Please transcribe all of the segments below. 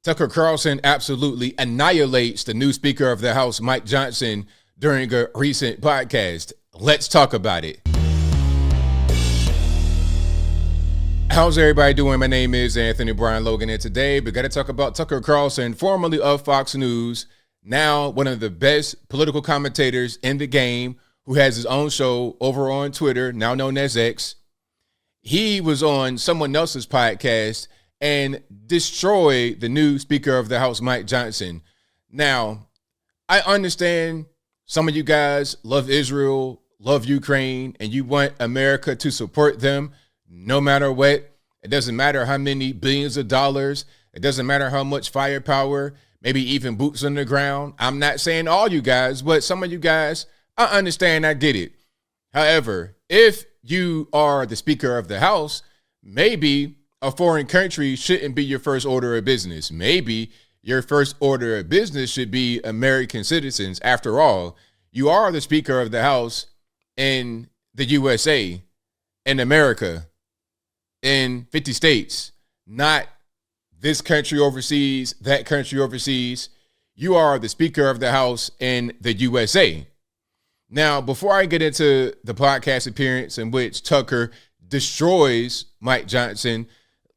Tucker Carlson absolutely annihilates the new Speaker of the House, Mike Johnson, during a recent podcast. Let's talk about it. How's everybody doing? My name is Anthony Brian Logan, and today we got to talk about Tucker Carlson, formerly of Fox News, now one of the best political commentators in the game, who has his own show over on Twitter, now known as X. He was on someone else's podcast and destroyed the new Speaker of the House, Mike Johnson. Now, I understand some of you guys love Israel, love Ukraine, and you want America to support them no matter what. It doesn't matter how many billions of dollars. It doesn't matter how much firepower, maybe even boots on the ground. I'm not saying all you guys, but some of you guys, I understand, I get it. However, if you are the Speaker of the House, maybe a foreign country shouldn't be your first order of business. Maybe your first order of business should be American citizens. After all, you are the Speaker of the House in the USA, in America, in 50 states, not this country overseas, that country overseas. You are the Speaker of the House in the USA. Now, before I get into the podcast appearance in which Tucker destroys Mike Johnson,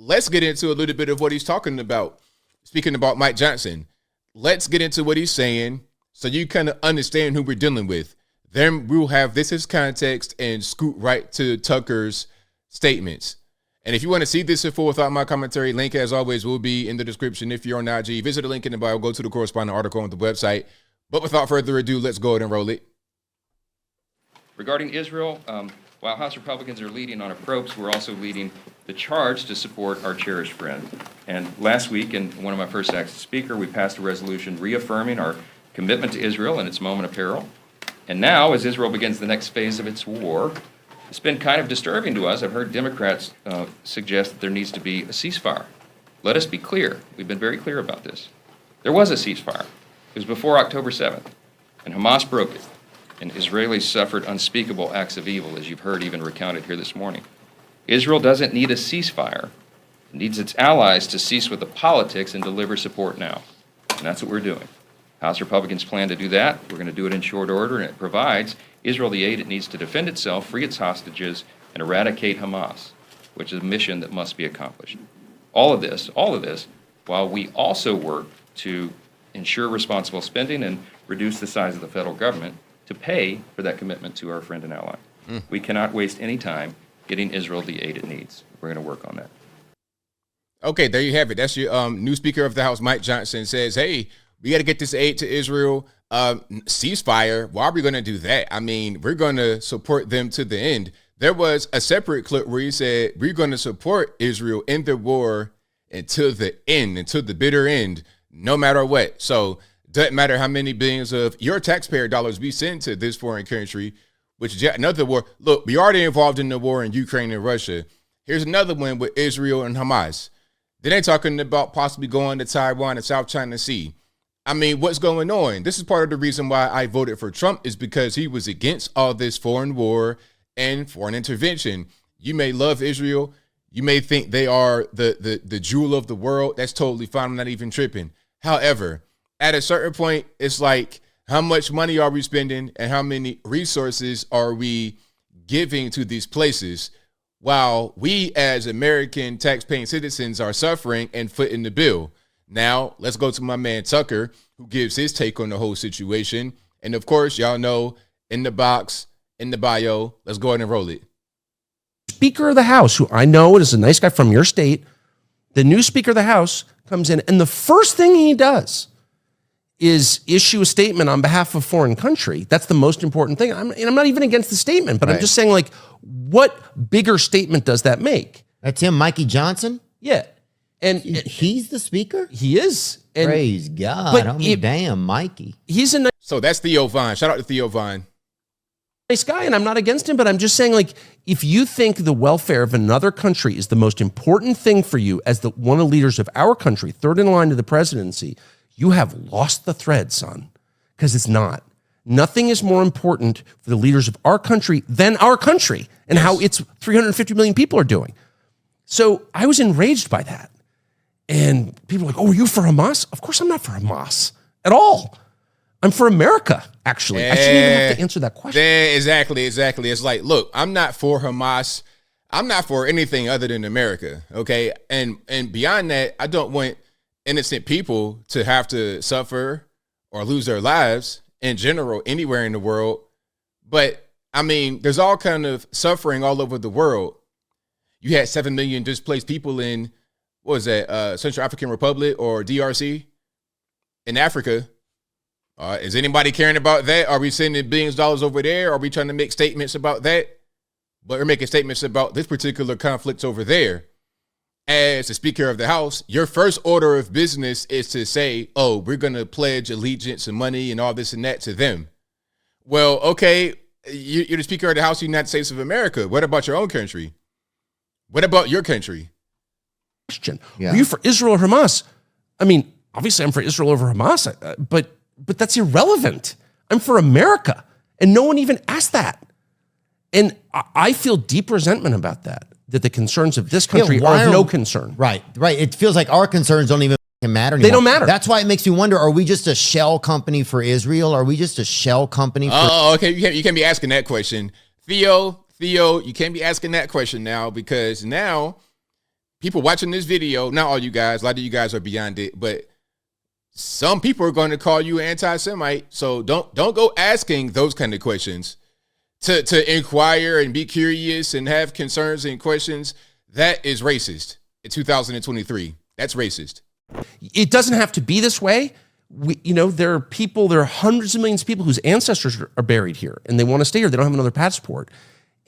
let's get into a little bit of what he's talking about. Speaking about Mike Johnson, let's get into what he's saying so you kind of understand who we're dealing with. Then we'll have this as context and scoot right to Tucker's statements. And if you want to see this in full without my commentary, link as always will be in the description. If you're on IG, visit the link in the bio, go to the corresponding article on the website. But without further ado, let's go ahead and roll it. Regarding Israel, while House Republicans are leading on approach, we're also leading the charge to support our cherished friend. And last week, in one of my first acts as Speaker, we passed a resolution reaffirming our commitment to Israel in its moment of peril. And now, as Israel begins the next phase of its war, it's been kind of disturbing to us. I've heard Democrats suggest that there needs to be a ceasefire. Let us be clear. We've been very clear about this. There was a ceasefire. It was before October 7th, and Hamas broke it. And Israelis suffered unspeakable acts of evil, as you've heard even recounted here this morning. Israel doesn't need a ceasefire. It needs its allies to cease with the politics and deliver support now. And that's what we're doing. House Republicans plan to do that. We're going to do it in short order, and it provides Israel the aid it needs to defend itself, free its hostages, and eradicate Hamas, which is a mission that must be accomplished. All of this, while we also work to ensure responsible spending and reduce the size of the federal government to pay for that commitment to our friend and ally. We cannot waste any time getting Israel the aid it needs. We're going to work on that. Okay, there you have it. That's your new Speaker of the House, Mike Johnson, says, hey, we got to get this aid to Israel. Ceasefire, why are we going to do that? I mean, we're going to support them to the end. There was a separate clip where he said, we're going to support Israel in the war until the end, until the bitter end, no matter what. So doesn't matter how many billions of your taxpayer dollars we send to this foreign country, which is another war. Look, we already involved in the war in Ukraine and Russia. Here's another one with Israel and Hamas. Then they're talking about possibly going to Taiwan and South China Sea. I mean, what's going on? This is part of the reason why I voted for Trump, is because he was against all this foreign war and foreign intervention. You may love Israel. You may think they are the jewel of the world. That's totally fine. I'm not even tripping. However, at a certain point, it's like, how much money are we spending and how many resources are we giving to these places while we as American taxpaying citizens are suffering and footing the bill? Now, let's go to my man Tucker, who gives his take on the whole situation. And of course, y'all know, in the box, in the bio, let's go ahead and roll it. Speaker of the House, who I know is a nice guy from your state, the new Speaker of the House comes in, and the first thing he does is issue a statement on behalf of a foreign country. That's the most important thing. I'm not even against the statement, but right. I'm just saying, like, what bigger statement does that make? That's him, Mikey Johnson? Yeah. And he's the speaker? He is. And, praise God. Damn, Mikey. He's a nice, so that's Theo Vaughn. Shout out to Theo Vaughn. Nice guy, and I'm not against him, but I'm just saying, like, if you think the welfare of another country is the most important thing for you as one of the leaders of our country, third in line to the presidency, you have lost the thread, son, because it's not. Nothing is more important for the leaders of our country than our country and how its 350 million people are doing. So I was enraged by that. And people are like, oh, are you for Hamas? Of course I'm not for Hamas at all. I'm for America, actually. I shouldn't even have to answer that question. Exactly. It's like, look, I'm not for Hamas. I'm not for anything other than America, okay? And beyond that, I don't want innocent people to have to suffer or lose their lives in general anywhere in the world. But, I mean, there's all kind of suffering all over the world. You had 7 million displaced people in, what was that, Central African Republic or DRC in Africa. Is anybody caring about that? Are we sending billions of dollars over there? Are we trying to make statements about that? But we're making statements about this particular conflict over there. As the Speaker of the House, your first order of business is to say, oh, we're going to pledge allegiance and money and all this and that to them. Well, okay, you're the Speaker of the House of the United States of America. What about your own country? What about your country? Question. Yeah. Are you for Israel or Hamas? I mean, obviously I'm for Israel over Hamas, but that's irrelevant. I'm for America. And no one even asked that. And I feel deep resentment about that the concerns of this country are of no concern. Right. It feels like our concerns don't even matter anymore. They don't matter. That's why it makes me wonder, are we just a shell company for Israel? Are we just a shell company for... Oh, okay. You can't be asking that question. Theo, you can't be asking that question now, because now people watching this video, not all you guys, a lot of you guys are beyond it, but some people are going to call you anti-Semite. So don't go asking those kind of questions. To inquire and be curious and have concerns and questions, that is racist in 2023. That's racist. It doesn't have to be this way. There are hundreds of millions of people whose ancestors are buried here and they want to stay here. They don't have another passport.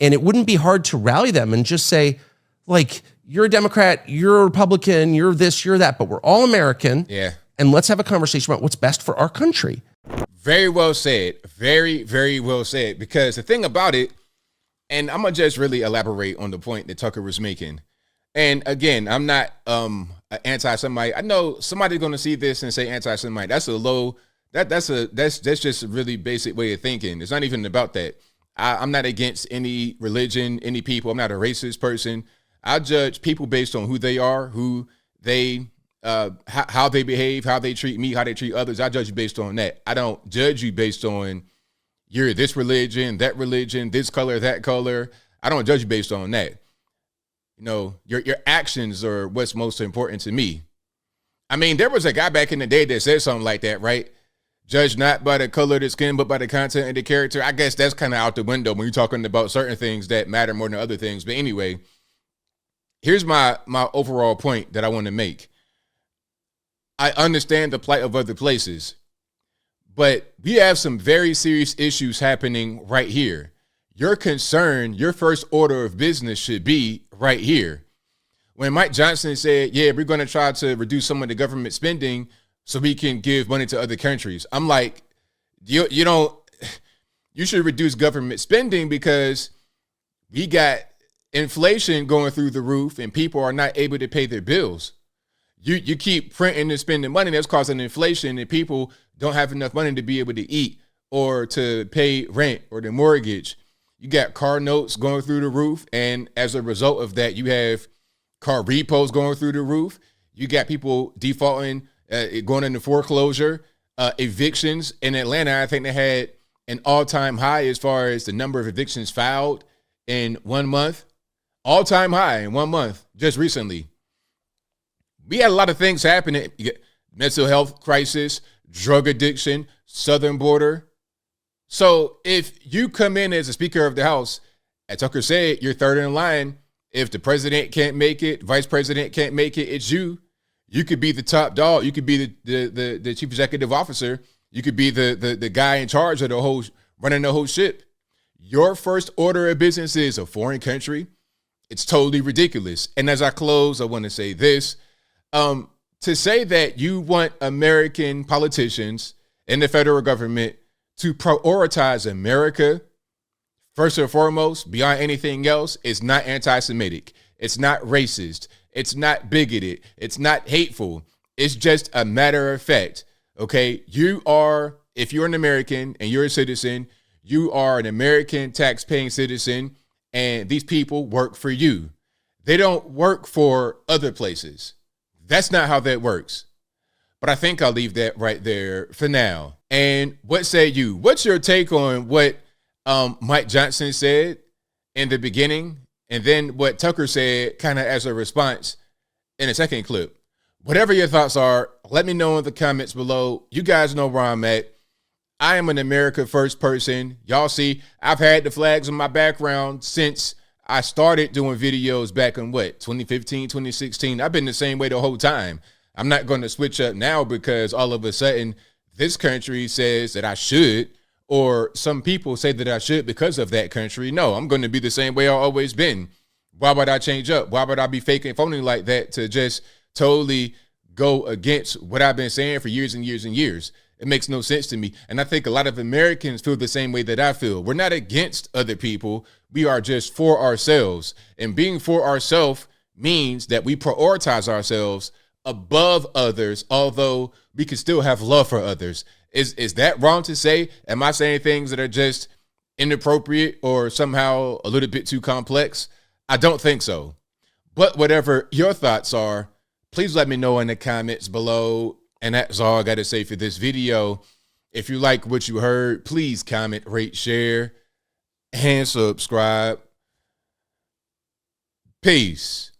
And it wouldn't be hard to rally them and just say, like, you're a Democrat, you're a Republican, you're this, you're that, but we're all American. Yeah. And let's have a conversation about what's best for our country. Very well said. Very, very well said. Because the thing about it, and I'm going to just really elaborate on the point that Tucker was making. And again, I'm not an anti-Semite. I know somebody's going to see this and say anti-Semite. That's just a really basic way of thinking. It's not even about that. I'm not against any religion, any people. I'm not a racist person. I judge people based on who they are, who they how they behave, how they treat me, how they treat others. I judge you based on that. I don't judge you based on you're this religion, this color, that color. I don't judge you based on that. Your actions are what's most important to me. I mean, there was a guy back in the day that said something like that, right? Judge not by the color of the skin, but by the content and the character. I guess that's kind of out the window when you're talking about certain things that matter more than other things. But anyway, here's my overall point that I want to make. I understand the plight of other places, but we have some very serious issues happening right here. Your concern, your first order of business should be right here. When Mike Johnson said, yeah, we're going to try to reduce some of the government spending so we can give money to other countries. I'm like, you should reduce government spending because we got inflation going through the roof and people are not able to pay their bills. You keep printing and spending money, that's causing inflation, and people don't have enough money to be able to eat or to pay rent or the mortgage. You got car notes going through the roof, and as a result of that, you have car repos going through the roof. You got people defaulting, going into foreclosure, evictions in Atlanta. I think they had an all-time high as far as the number of evictions filed in 1 month. All-time high in 1 month, just recently. We had a lot of things happening. Mental health crisis, drug addiction, southern border. So if you come in as a Speaker of the House, as Tucker said, you're third in line. If the president can't make it, vice president can't make it, it's you. You could be the top dog. You could be the chief executive officer. You could be the guy in charge of the whole, running the whole ship. Your first order of business is a foreign country. It's totally ridiculous. And as I close, I want to say this. To say that you want American politicians and the federal government to prioritize America first and foremost, beyond anything else, is not anti-Semitic. It's not racist. It's not bigoted. It's not hateful. It's just a matter of fact. Okay, if you're an American and you're a citizen, you are an American tax-paying citizen, and these people work for you. They don't work for other places. That's not how that works. But I think I'll leave that right there for now. And what say you? What's your take on what Mike Johnson said in the beginning, and then what Tucker said kind of as a response in the second clip? Whatever your thoughts are, let me know in the comments below. You guys know where I'm at. I am an America First person. Y'all see, I've had the flags in my background since I started doing videos back in 2015, 2016. I've been the same way the whole time. I'm not going to switch up now because all of a sudden this country says that I should, or some people say that I should because of that country. No, I'm going to be the same way I've always been. Why would I change up? Why would I be fake and phony like that to just totally go against what I've been saying for years and years and years? It makes no sense to me. And I think a lot of Americans feel the same way that I feel. We're not against other people. We are just for ourselves. And being for ourselves means that we prioritize ourselves above others, although we can still have love for others. Is that wrong to say? Am I saying things that are just inappropriate or somehow a little bit too complex? I don't think so. But whatever your thoughts are, please let me know in the comments below. And that's all I got to say for this video. If you like what you heard, please comment, rate, share, and subscribe. Peace.